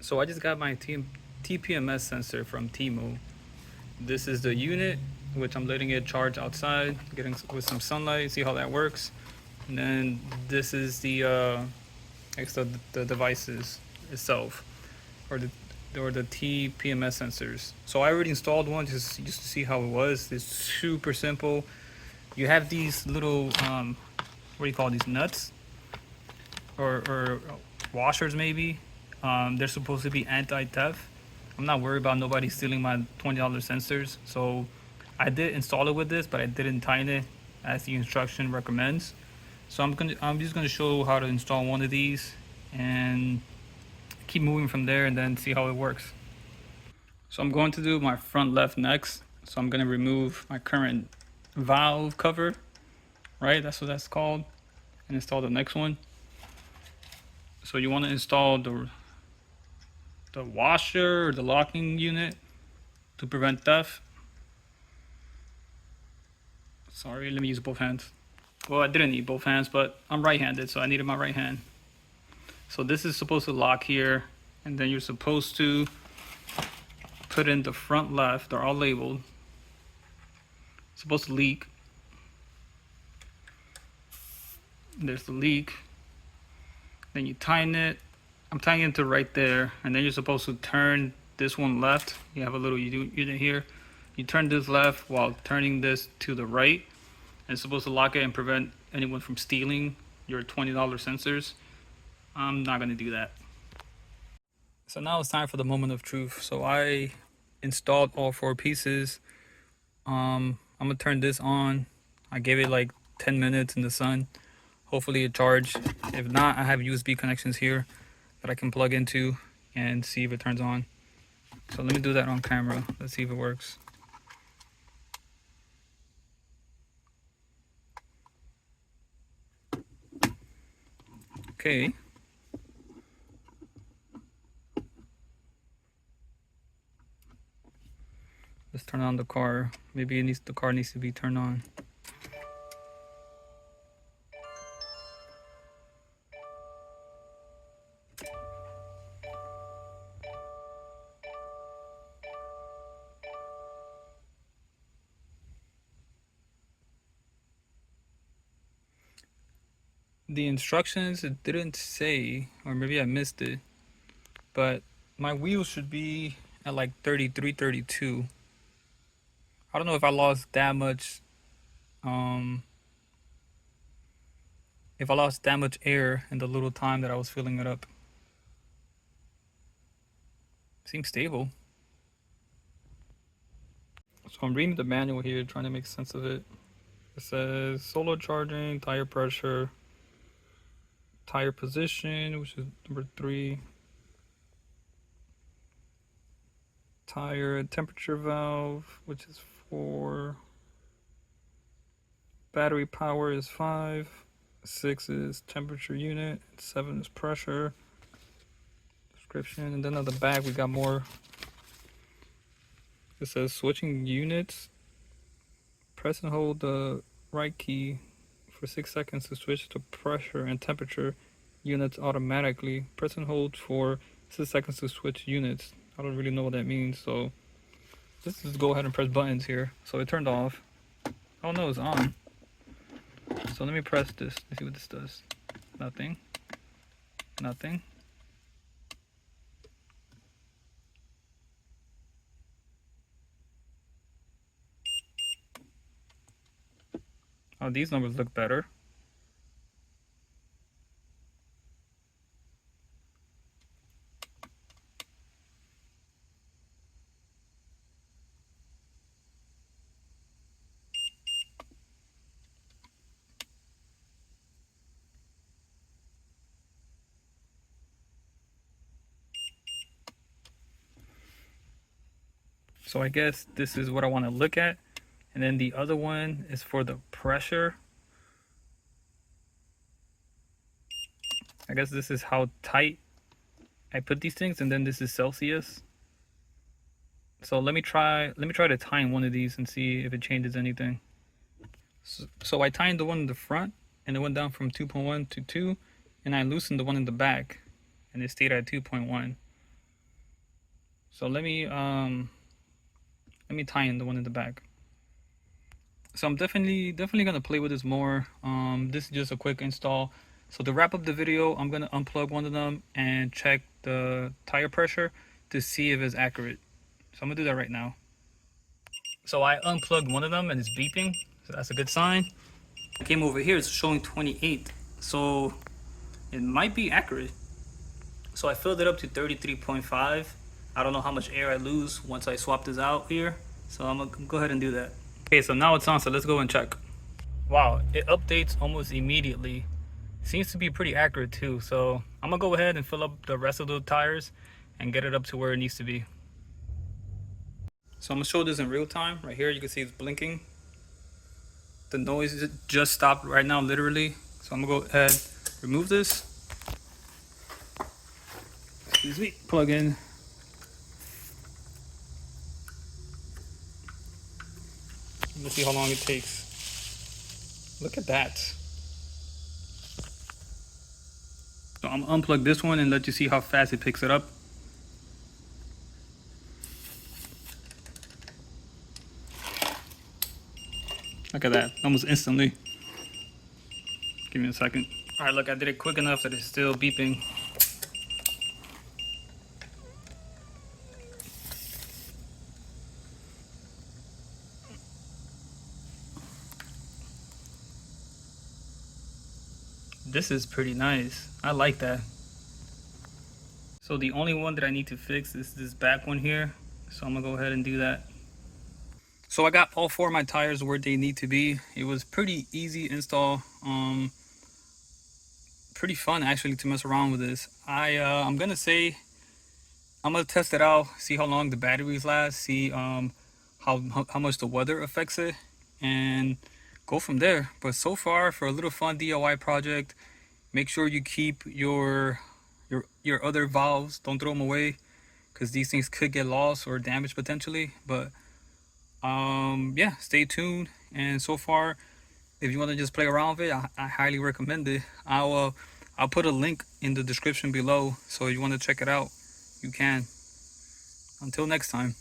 So I just got my TPMS sensor from Temu. This is the unit, which I'm letting it charge outside, getting with some sunlight, see how that works. And then this is the devices itself, or the TPMS sensors. So I already installed one just to see how it was. It's super simple. You have these little what do you call these, nuts or washers maybe. They're supposed to be anti-theft. I'm not worried about nobody stealing my $20 sensors. So I did install it with this, but I didn't tighten it as the instruction recommends. So I'm just gonna show how to install one of these and keep moving from there and then see how it works. So I'm going to do my front left next. So I'm gonna remove my current valve cover, right? That's what that's called, and install the next one. So you want to install the washer or the locking unit to prevent theft. Sorry, let me use both hands. Well, I didn't need both hands, but I'm right-handed, so I needed my right hand. So this is supposed to lock here, and then you're supposed to put in the front left. They're all labeled. It's supposed to leak. There's the leak. Then you tighten it. I'm tightening it to right there, and then you're supposed to turn this one left. You have a little unit here. You turn this left while turning this to the right. And it's supposed to lock it and prevent anyone from stealing your $20 sensors. I'm not gonna do that. So now it's time for the moment of truth. So I installed all 4 pieces. I'm gonna turn this on. I gave it like 10 minutes in the sun. Hopefully it charged. If not, I have USB connections here that I can plug into and see if it turns on. So let me do that on camera. Let's see if it works. Okay. Let's turn on the car. Maybe the car needs to be turned on. The instructions, it didn't say, or maybe I missed it, but my wheels should be at like 33, 32. I don't know if I lost that much, if I lost that much air in the little time that I was filling it up. Seems stable. So I'm reading the manual here, trying to make sense of it. It says solo charging, tire pressure, tire position, which is number 3, tire temperature valve, which is 4, battery power is 5, 6 is temperature unit, 7 is pressure, description, and then on the back we got more. It says switching units, press and hold the right key for 6 seconds to switch to pressure and temperature units automatically. Press and hold for 6 seconds to switch units. I don't really know what that means, so let's just go ahead and press buttons here. So it turned off. Oh no, it's on. So let me press this. Let's see what this does. Nothing. Nothing. Oh, these numbers look better. So I guess this is what I want to look at. And then the other one is for the pressure. I guess this is how tight I put these things, and then this is Celsius. So let me try to time one of these and see if it changes anything. So I timed the one in the front, and it went down from 2.1 to 2, and I loosened the one in the back, and it stayed at 2.1. So let me tie in the one in the back. So I'm definitely gonna play with this more. This is just a quick install. So to wrap up the video, I'm gonna unplug one of them and check the tire pressure to see if it's accurate. So I'm gonna do that right now. So I unplugged one of them and it's beeping, so that's a good sign. I came over here, it's showing 28, so it might be accurate. So I filled it up to 33.5. I don't know how much air I lose once I swap this out here, so I'm gonna go ahead and do that. Okay, so now it's on, so let's go and check. Wow, it updates almost immediately. Seems to be pretty accurate too, so I'm gonna go ahead and fill up the rest of the tires and get it up to where it needs to be. So I'm gonna show this in real time. Right here you can see it's blinking. The noise just stopped right now, literally. So I'm gonna go ahead, remove this. Excuse me, plug in. Let's see how long it takes. Look at that. So I'm gonna unplug this one and let you see how fast it picks it up. Look at that, almost instantly. Give me a second. All right, look, I did it quick enough that it's still beeping. This is pretty nice. I like that. So the only one that I need to fix is this back one here. So I'm gonna go ahead and do that. So I got all four of my tires where they need to be. It was pretty easy install. Pretty fun actually to mess around with this. I'm gonna say I'm gonna test it out, see how long the batteries last, see how much the weather affects it, and go from there. But so far, for a little fun DIY project, make sure you keep your other valves. Don't throw them away, because these things could get lost or damaged potentially. But yeah, stay tuned. And so far, if you want to just play around with it, I highly recommend it. I'll put a link in the description below, so if you want to check it out, you can. Until next time.